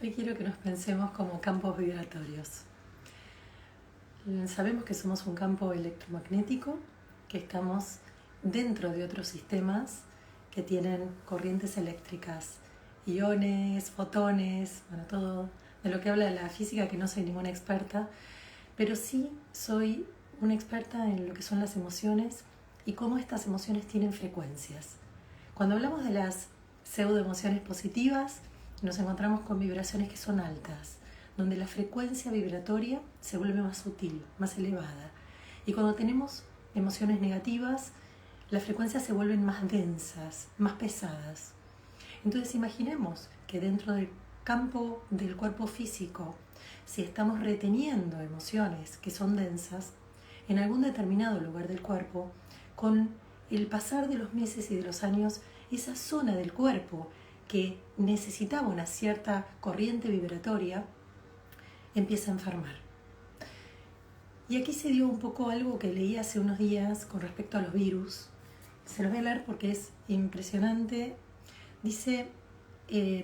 Hoy quiero que nos pensemos como campos vibratorios. Sabemos que somos un campo electromagnético, que estamos dentro de otros sistemas que tienen corrientes eléctricas, iones, fotones, todo de lo que habla la física, que no soy ninguna experta, pero sí soy una experta en lo que son las emociones y cómo estas emociones tienen frecuencias. Cuando hablamos de las pseudoemociones positivas, nos encontramos con vibraciones que son altas, donde la frecuencia vibratoria se vuelve más sutil, más elevada. Y cuando tenemos emociones negativas, las frecuencias se vuelven más densas, más pesadas. Entonces imaginemos que dentro del campo del cuerpo físico, si estamos reteniendo emociones que son densas, en algún determinado lugar del cuerpo, con el pasar de los meses y de los años, esa zona del cuerpo que necesitaba una cierta corriente vibratoria, empieza a enfermar. Y aquí se dio un poco algo que leí hace unos días con respecto a los virus. Se los voy a leer porque es impresionante. Dice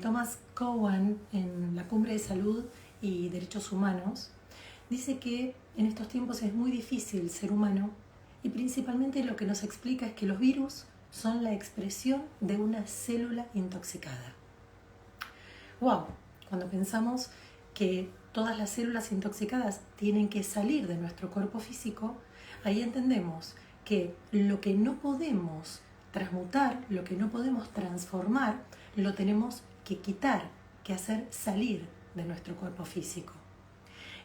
Thomas Cowan en la Cumbre de Salud y Derechos Humanos, dice que en estos tiempos es muy difícil ser humano y principalmente lo que nos explica es que los virus son la expresión de una célula intoxicada. ¡Wow! Cuando pensamos que todas las células intoxicadas tienen que salir de nuestro cuerpo físico, ahí entendemos que lo que no podemos transmutar, lo que no podemos transformar, lo tenemos que quitar, que hacer salir de nuestro cuerpo físico.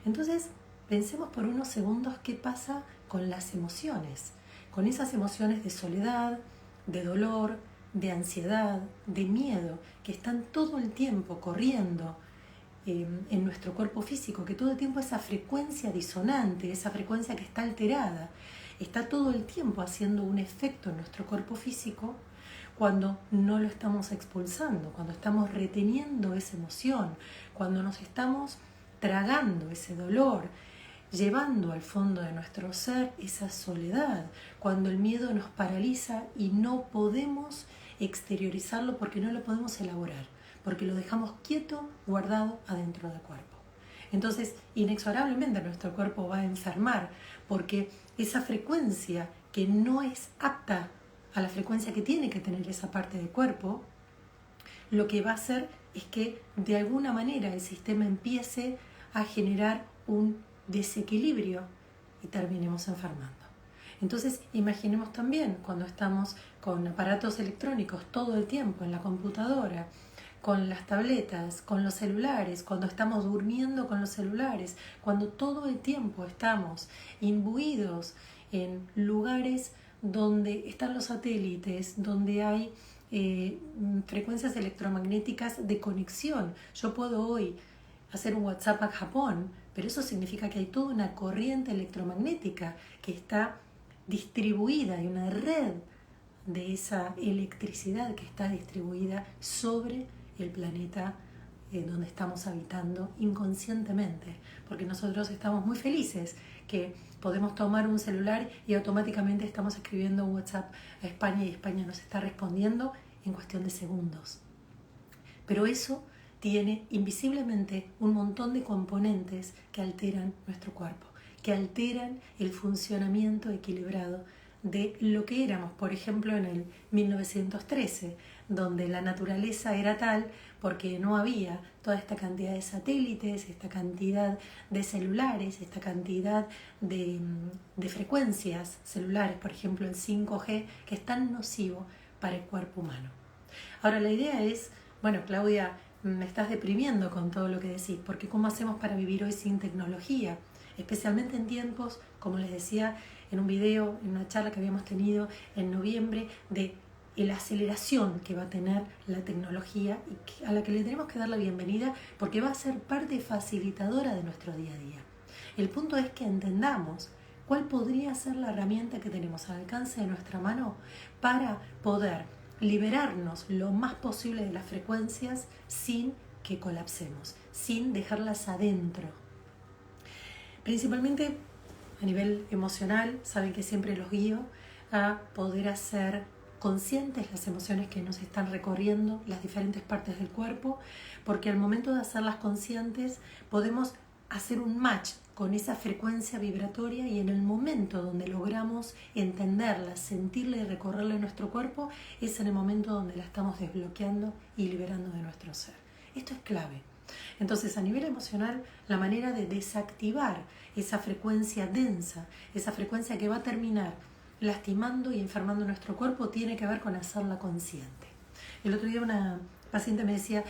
Entonces, pensemos por unos segundos qué pasa con las emociones, con esas emociones de soledad, de dolor, de ansiedad, de miedo, que están todo el tiempo corriendo en nuestro cuerpo físico, que todo el tiempo esa frecuencia disonante, esa frecuencia que está alterada, está todo el tiempo haciendo un efecto en nuestro cuerpo físico cuando no lo estamos expulsando, cuando estamos reteniendo esa emoción, cuando nos estamos tragando ese dolor, llevando al fondo de nuestro ser esa soledad, cuando el miedo nos paraliza y no podemos exteriorizarlo porque no lo podemos elaborar, porque lo dejamos quieto, guardado adentro del cuerpo. Entonces, inexorablemente nuestro cuerpo va a enfermar porque esa frecuencia que no es apta a la frecuencia que tiene que tener esa parte del cuerpo, lo que va a hacer es que de alguna manera el sistema empiece a generar un desequilibrio y terminemos enfermando. Entonces imaginemos también cuando estamos con aparatos electrónicos todo el tiempo en la computadora, con las tabletas, con los celulares, cuando estamos durmiendo con los celulares, cuando todo el tiempo estamos imbuidos en lugares donde están los satélites, donde hay frecuencias electromagnéticas de conexión. Yo puedo hoy hacer un WhatsApp a Japón, pero eso significa que hay toda una corriente electromagnética que está distribuida y una red de esa electricidad que está distribuida sobre el planeta donde estamos habitando inconscientemente, porque nosotros estamos muy felices que podemos tomar un celular y automáticamente estamos escribiendo un WhatsApp a España y España nos está respondiendo en cuestión de segundos. Pero eso tiene invisiblemente un montón de componentes que alteran nuestro cuerpo, que alteran el funcionamiento equilibrado de lo que éramos, por ejemplo, en el 1913, donde la naturaleza era tal porque no había toda esta cantidad de satélites, esta cantidad de celulares, esta cantidad de frecuencias celulares, por ejemplo el 5G, que es tan nocivo para el cuerpo humano. Ahora la idea es, bueno, Claudia, me estás deprimiendo con todo lo que decís, porque ¿cómo hacemos para vivir hoy sin tecnología? Especialmente en tiempos, como les decía en un video, en una charla que habíamos tenido en noviembre, de la aceleración que va a tener la tecnología y a la que le tenemos que dar la bienvenida porque va a ser parte facilitadora de nuestro día a día. El punto es que entendamos cuál podría ser la herramienta que tenemos al alcance de nuestra mano para poder liberarnos lo más posible de las frecuencias sin que colapsemos, sin dejarlas adentro. Principalmente a nivel emocional, saben que siempre los guío a poder hacer conscientes las emociones que nos están recorriendo las diferentes partes del cuerpo, porque al momento de hacerlas conscientes podemos hacer un match con esa frecuencia vibratoria, y en el momento donde logramos entenderla, sentirla y recorrerla en nuestro cuerpo, es en el momento donde la estamos desbloqueando y liberando de nuestro ser. Esto es clave. Entonces, a nivel emocional, la manera de desactivar esa frecuencia densa, esa frecuencia que va a terminar lastimando y enfermando nuestro cuerpo, tiene que ver con hacerla consciente. El otro día una paciente me decía: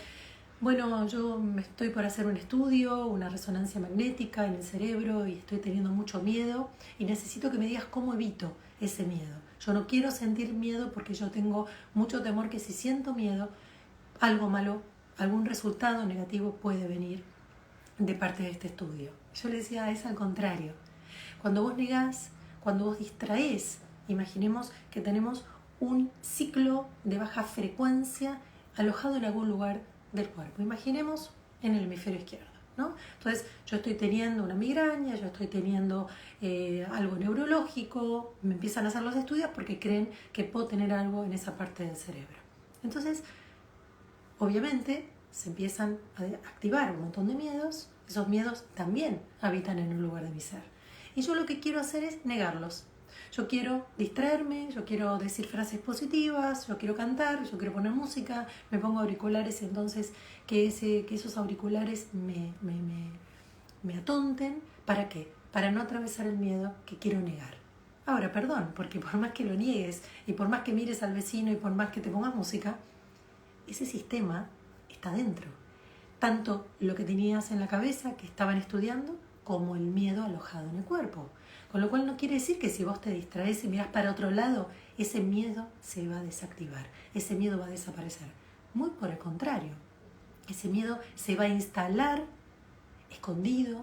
bueno, yo me estoy por hacer un estudio, una resonancia magnética en el cerebro, y estoy teniendo mucho miedo y necesito que me digas cómo evito ese miedo. Yo no quiero sentir miedo porque yo tengo mucho temor que si siento miedo, algo malo, algún resultado negativo puede venir de parte de este estudio. Yo le decía: es al contrario. Cuando vos negás, cuando vos distraés, imaginemos que tenemos un ciclo de baja frecuencia alojado en algún lugar del cuerpo. Imaginemos en el hemisferio izquierdo, ¿no? Entonces, yo estoy teniendo una migraña, yo estoy teniendo algo neurológico, me empiezan a hacer los estudios porque creen que puedo tener algo en esa parte del cerebro. Entonces, obviamente, se empiezan a activar un montón de miedos. Esos miedos también habitan en un lugar de mi ser. Y yo lo que quiero hacer es negarlos. Yo quiero distraerme, yo quiero decir frases positivas, yo quiero cantar, yo quiero poner música, me pongo auriculares, y entonces que esos auriculares me atonten. ¿Para qué? Para no atravesar el miedo que quiero negar. Ahora, perdón, porque por más que lo niegues y por más que mires al vecino y por más que te pongas música, ese sistema está dentro. Tanto lo que tenías en la cabeza que estaban estudiando, como el miedo alojado en el cuerpo. Con lo cual no quiere decir que si vos te distraes y mirás para otro lado, ese miedo se va a desactivar, ese miedo va a desaparecer. Muy por el contrario, ese miedo se va a instalar escondido,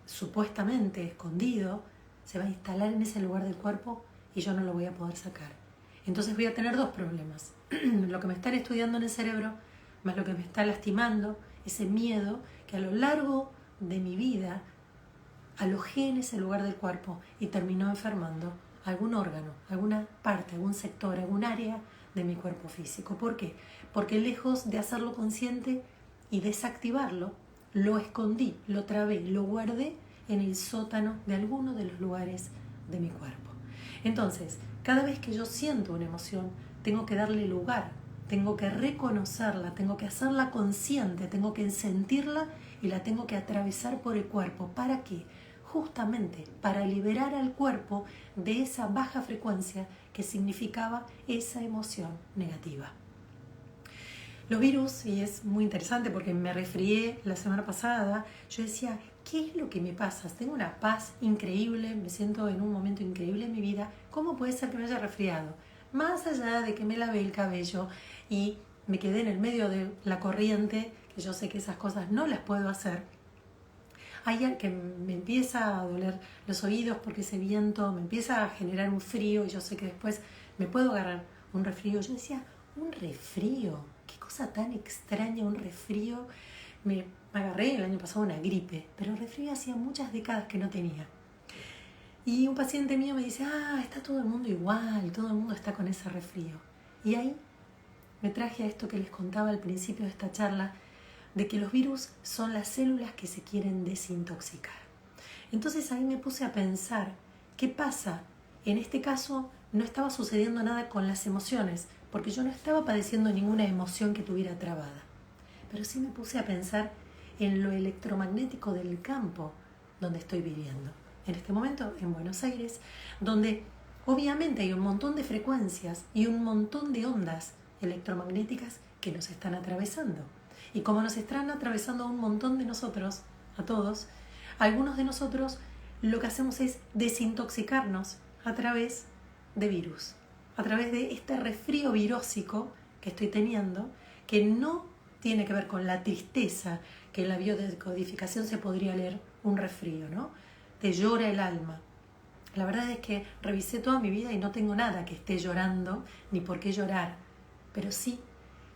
supuestamente escondido, se va a instalar en ese lugar del cuerpo y yo no lo voy a poder sacar. Entonces voy a tener dos problemas: lo que me están estudiando en el cerebro, más lo que me está lastimando, ese miedo que a lo largo de mi vida alojé en ese lugar del cuerpo y terminó enfermando algún órgano, alguna parte, algún sector, algún área de mi cuerpo físico. ¿Por qué? Porque lejos de hacerlo consciente y desactivarlo, lo escondí, lo trabé, lo guardé en el sótano de alguno de los lugares de mi cuerpo. Entonces, cada vez que yo siento una emoción, tengo que darle lugar, tengo que reconocerla, tengo que hacerla consciente, tengo que sentirla y la tengo que atravesar por el cuerpo. ¿Para qué? Justamente para liberar al cuerpo de esa baja frecuencia que significaba esa emoción negativa. Los virus, y es muy interesante porque me resfrié la semana pasada, yo decía: ¿qué es lo que me pasa? Tengo una paz increíble, me siento en un momento increíble en mi vida, ¿cómo puede ser que me haya resfriado? Más allá de que me lavé el cabello y me quedé en el medio de la corriente, que yo sé que esas cosas no las puedo hacer, hay algo que me empieza a doler los oídos porque ese viento me empieza a generar un frío y yo sé que después me puedo agarrar un resfrío. Yo decía: un resfrío, qué cosa tan extraña, un resfrío. Me agarré el año pasado una gripe, pero el resfrío hacía muchas décadas que no tenía. Y un paciente mío me dice: está todo el mundo igual, todo el mundo está con ese resfrío. Y ahí me traje a esto que les contaba al principio de esta charla, de que los virus son las células que se quieren desintoxicar. Entonces ahí me puse a pensar: ¿qué pasa? En este caso no estaba sucediendo nada con las emociones, porque yo no estaba padeciendo ninguna emoción que tuviera trabada. Pero sí me puse a pensar en lo electromagnético del campo donde estoy viviendo. En este momento en Buenos Aires, donde obviamente hay un montón de frecuencias y un montón de ondas electromagnéticas que nos están atravesando. Y como nos están atravesando a un montón de nosotros, a todos, algunos de nosotros lo que hacemos es desintoxicarnos a través de virus, a través de este resfrío virósico que estoy teniendo, que no tiene que ver con la tristeza, que en la biodecodificación se podría leer un resfrío, ¿no? Te llora el alma. La verdad es que revisé toda mi vida y no tengo nada que esté llorando, ni por qué llorar, pero sí,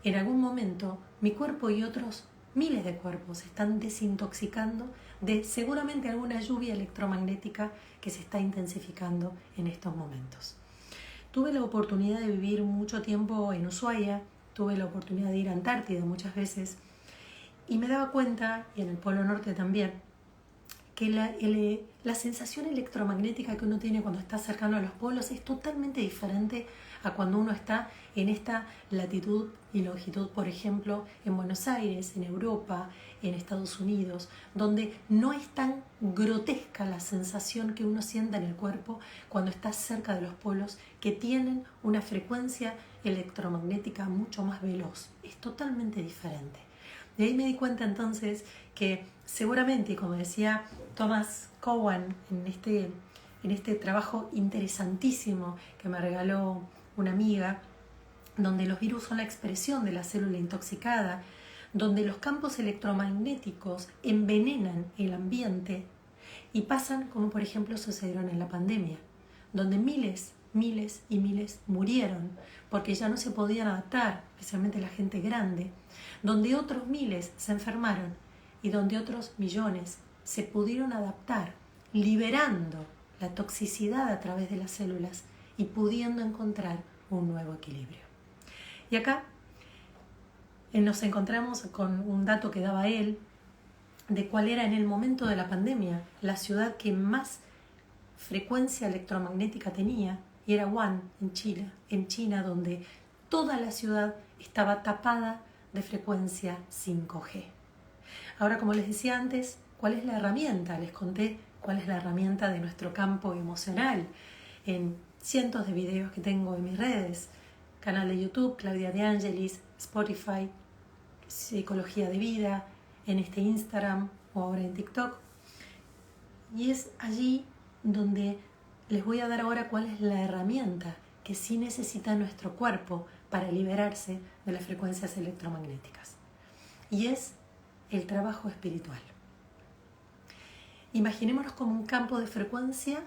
en algún momento mi cuerpo y otros miles de cuerpos se están desintoxicando de seguramente alguna lluvia electromagnética que se está intensificando en estos momentos. Tuve la oportunidad de vivir mucho tiempo en Ushuaia, tuve la oportunidad de ir a Antártida muchas veces y me daba cuenta, y en el Polo Norte también, que la sensación electromagnética que uno tiene cuando está cercano a los polos es totalmente diferente a cuando uno está en esta latitud y longitud, por ejemplo, en Buenos Aires, en Europa, en Estados Unidos, donde no es tan grotesca la sensación que uno siente en el cuerpo cuando está cerca de los polos, que tienen una frecuencia electromagnética mucho más veloz. Es totalmente diferente. De ahí me di cuenta entonces que seguramente, como decía Thomas Cowan en este trabajo interesantísimo que me regaló una amiga, donde los virus son la expresión de la célula intoxicada, donde los campos electromagnéticos envenenan el ambiente y pasan como por ejemplo sucedieron en la pandemia, donde miles y miles murieron porque ya no se podían adaptar, especialmente la gente grande, donde otros miles se enfermaron y donde otros millones se pudieron adaptar, liberando la toxicidad a través de las células y pudiendo encontrar un nuevo equilibrio. Y acá nos encontramos con un dato que daba él de cuál era en el momento de la pandemia la ciudad que más frecuencia electromagnética tenía, y era Wuhan, en China, donde toda la ciudad estaba tapada de frecuencia 5G. Ahora, como les decía antes, ¿cuál es la herramienta? Les conté cuál es la herramienta de nuestro campo emocional en cientos de videos que tengo en mis redes, canal de YouTube, Claudia De Angelis, Spotify, Psicología de Vida, en este Instagram o ahora en TikTok. Y es allí donde les voy a dar ahora cuál es la herramienta que sí necesita nuestro cuerpo para liberarse de las frecuencias electromagnéticas. Y es el trabajo espiritual. Imaginémonos como un campo de frecuencia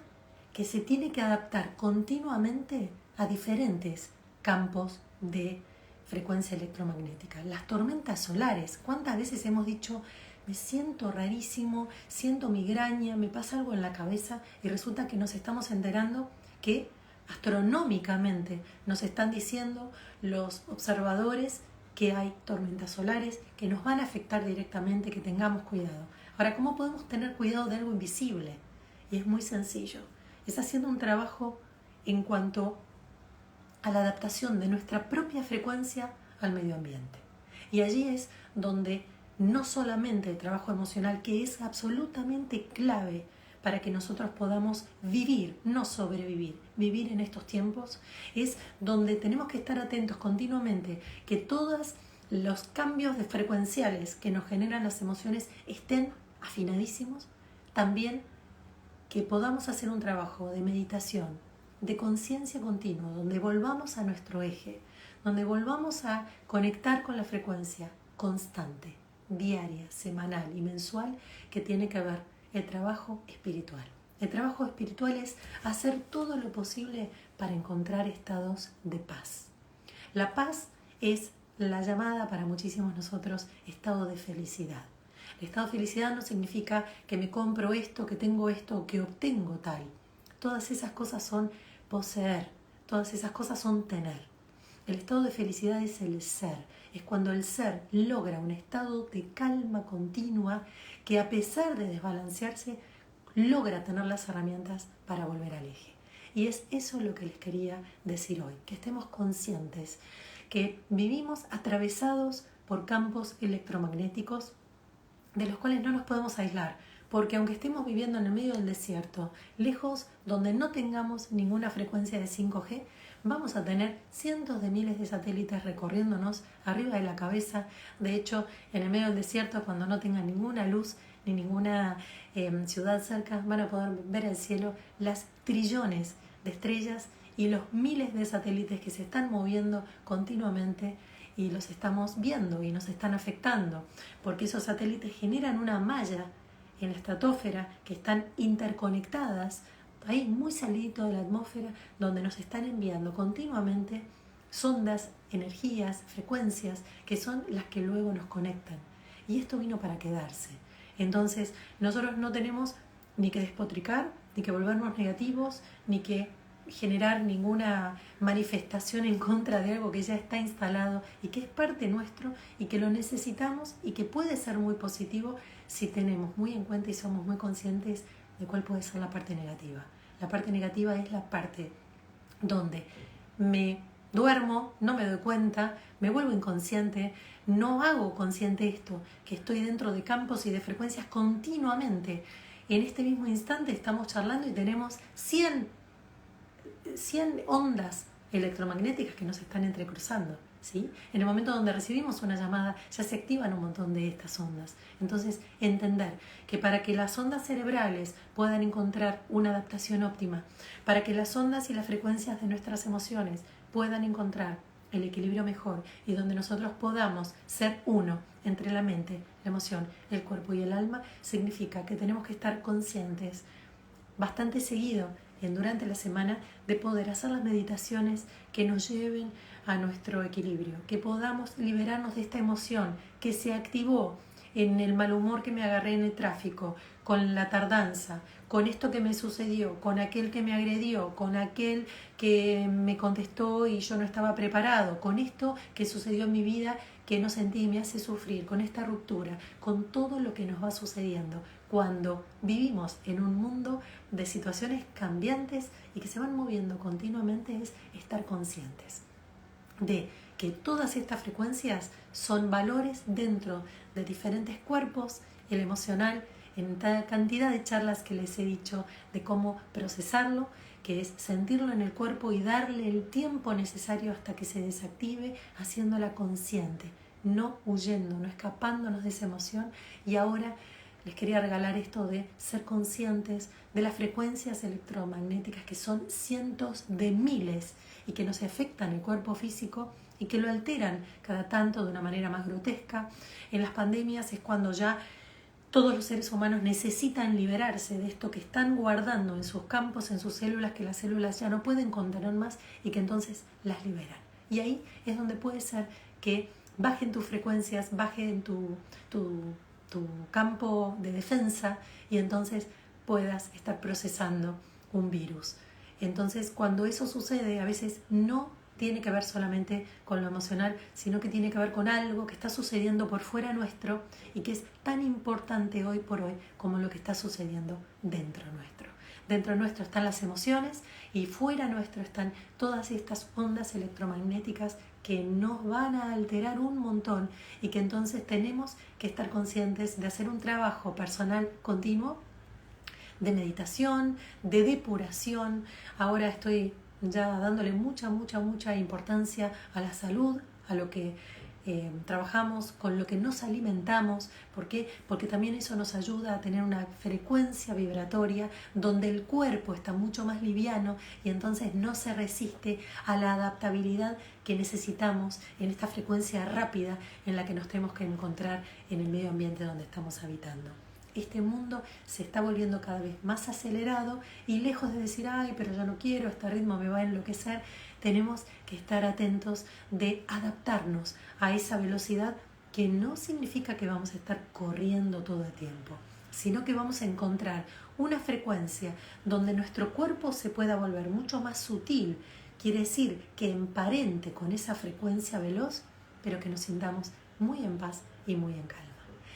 que se tiene que adaptar continuamente a diferentes campos de frecuencia electromagnética. Las tormentas solares, ¿cuántas veces hemos dicho me siento rarísimo, siento migraña, me pasa algo en la cabeza? Y resulta que nos estamos enterando que astronómicamente nos están diciendo los observadores que hay tormentas solares que nos van a afectar directamente, que tengamos cuidado. Ahora, ¿cómo podemos tener cuidado de algo invisible? Y es muy sencillo. Es haciendo un trabajo en cuanto a la adaptación de nuestra propia frecuencia al medio ambiente. Y allí es donde no solamente el trabajo emocional, que es absolutamente clave para que nosotros podamos vivir, no sobrevivir, vivir en estos tiempos, es donde tenemos que estar atentos continuamente que todos los cambios de frecuenciales que nos generan las emociones estén afinadísimos, también que podamos hacer un trabajo de meditación, de conciencia continua, donde volvamos a nuestro eje, donde volvamos a conectar con la frecuencia constante, diaria, semanal y mensual que tiene que ver el trabajo espiritual. El trabajo espiritual es hacer todo lo posible para encontrar estados de paz. La paz es la llamada para muchísimos nosotros estado de felicidad. El estado de felicidad no significa que me compro esto, que tengo esto o que obtengo tal. Todas esas cosas son poseer, todas esas cosas son tener. El estado de felicidad es el ser, es cuando el ser logra un estado de calma continua que a pesar de desbalancearse, logra tener las herramientas para volver al eje. Y es eso lo que les quería decir hoy, que estemos conscientes que vivimos atravesados por campos electromagnéticos de los cuales no nos podemos aislar, porque aunque estemos viviendo en el medio del desierto, lejos donde no tengamos ninguna frecuencia de 5G, vamos a tener cientos de miles de satélites recorriéndonos arriba de la cabeza. De hecho, en el medio del desierto, cuando no tengan ninguna luz ni ninguna ciudad cerca, van a poder ver el cielo, las trillones de estrellas y los miles de satélites que se están moviendo continuamente y los estamos viendo y nos están afectando, porque esos satélites generan una malla en la estratosfera que están interconectadas ahí muy salidito de la atmósfera, donde nos están enviando continuamente sondas, energías, frecuencias, que son las que luego nos conectan. Y esto vino para quedarse. Entonces, nosotros no tenemos ni que despotricar, ni que volvernos negativos, ni que generar ninguna manifestación en contra de algo que ya está instalado y que es parte nuestro y que lo necesitamos y que puede ser muy positivo si tenemos muy en cuenta y somos muy conscientes de cuál puede ser la parte negativa. La parte negativa es la parte donde me duermo, no me doy cuenta, me vuelvo inconsciente, no hago consciente esto, que estoy dentro de campos y de frecuencias continuamente. En este mismo instante estamos charlando y tenemos 100 ondas electromagnéticas que nos están entrecruzando, ¿sí? En el momento donde recibimos una llamada ya se activan un montón de estas ondas. Entonces, entender que para que las ondas cerebrales puedan encontrar una adaptación óptima, para que las ondas y las frecuencias de nuestras emociones puedan encontrar el equilibrio mejor y donde nosotros podamos ser uno entre la mente, la emoción, el cuerpo y el alma, significa que tenemos que estar conscientes bastante seguido durante la semana de poder hacer las meditaciones que nos lleven a nuestro equilibrio, que podamos liberarnos de esta emoción que se activó en el mal humor que me agarré en el tráfico, con la tardanza, con esto que me sucedió, con aquel que me agredió, con aquel que me contestó y yo no estaba preparado, con esto que sucedió en mi vida que no sentí y me hace sufrir, con esta ruptura, con todo lo que nos va sucediendo cuando vivimos en un mundo de situaciones cambiantes y que se van moviendo continuamente. Es estar conscientes de que todas estas frecuencias son valores dentro de diferentes cuerpos, el emocional, en cantidad de charlas que les he dicho de cómo procesarlo, que es sentirlo en el cuerpo y darle el tiempo necesario hasta que se desactive, haciéndola consciente, no huyendo, no escapándonos de esa emoción. Y ahora les quería regalar esto de ser conscientes de las frecuencias electromagnéticas, que son cientos de miles y que nos afectan el cuerpo físico y que lo alteran cada tanto de una manera más grotesca. En las pandemias es cuando ya todos los seres humanos necesitan liberarse de esto que están guardando en sus campos, en sus células, que las células ya no pueden contener más y que entonces las liberan. Y ahí es donde puede ser que bajen tus frecuencias, bajen tu campo de defensa y entonces puedas estar procesando un virus. Entonces, cuando eso sucede, a veces no tiene que ver solamente con lo emocional, sino que tiene que ver con algo que está sucediendo por fuera nuestro y que es tan importante hoy por hoy como lo que está sucediendo dentro nuestro. Dentro nuestro están las emociones y fuera nuestro están todas estas ondas electromagnéticas que nos van a alterar un montón y que entonces tenemos que estar conscientes de hacer un trabajo personal continuo de meditación, de depuración. Ahora estoy ya dándole mucha importancia a la salud, a lo que trabajamos, con lo que nos alimentamos. ¿Por qué? Porque también eso nos ayuda a tener una frecuencia vibratoria donde el cuerpo está mucho más liviano y entonces no se resiste a la adaptabilidad que necesitamos en esta frecuencia rápida en la que nos tenemos que encontrar en el medio ambiente donde estamos habitando. Este mundo se está volviendo cada vez más acelerado y lejos de decir, ay, pero yo no quiero, este ritmo me va a enloquecer, tenemos que estar atentos de adaptarnos a esa velocidad, que no significa que vamos a estar corriendo todo el tiempo, sino que vamos a encontrar una frecuencia donde nuestro cuerpo se pueda volver mucho más sutil. Quiere decir que emparente con esa frecuencia veloz, pero que nos sintamos muy en paz y muy en calma.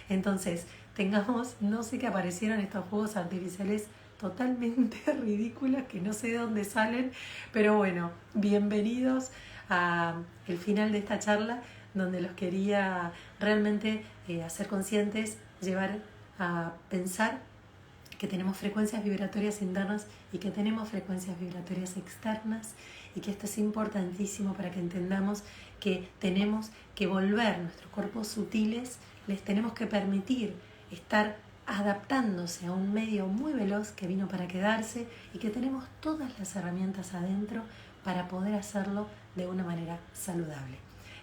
Entonces, tengamos, no sé, que aparecieron estos fuegos artificiales totalmente ridículos, que no sé de dónde salen, pero bueno, bienvenidos al final de esta charla, donde los quería realmente hacer conscientes, llevar a pensar que tenemos frecuencias vibratorias internas y que tenemos frecuencias vibratorias externas, y que esto es importantísimo para que entendamos que tenemos que volver nuestros cuerpos sutiles, les tenemos que permitir estar adaptándose a un medio muy veloz que vino para quedarse y que tenemos todas las herramientas adentro para poder hacerlo de una manera saludable.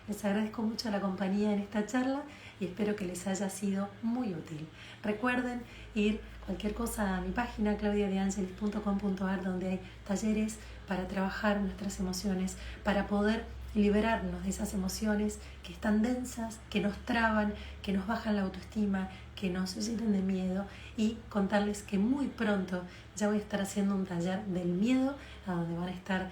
Les agradezco mucho la compañía en esta charla y espero que les haya sido muy útil. Recuerden ir cualquier cosa a mi página claudiadeangelis.com.ar, donde hay talleres para trabajar nuestras emociones, para poder y liberarnos de esas emociones que están densas, que nos traban, que nos bajan la autoestima, que nos llenan de miedo, y contarles que muy pronto ya voy a estar haciendo un taller del miedo a donde van a estar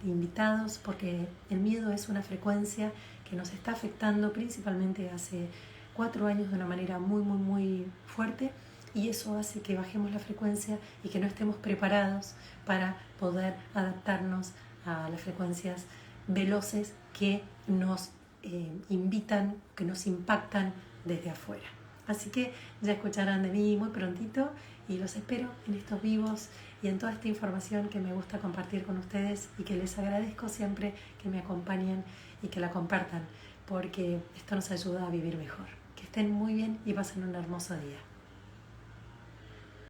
invitados, porque el miedo es una frecuencia que nos está afectando principalmente hace 4 años de una manera muy fuerte, y eso hace que bajemos la frecuencia y que no estemos preparados para poder adaptarnos a las frecuencias veloces que nos invitan, que nos impactan desde afuera. Así que ya escucharán de mí muy prontito, y los espero en estos vivos y en toda esta información que me gusta compartir con ustedes, y que les agradezco siempre que me acompañen y que la compartan, porque esto nos ayuda a vivir mejor. Que estén muy bien y pasen un hermoso día.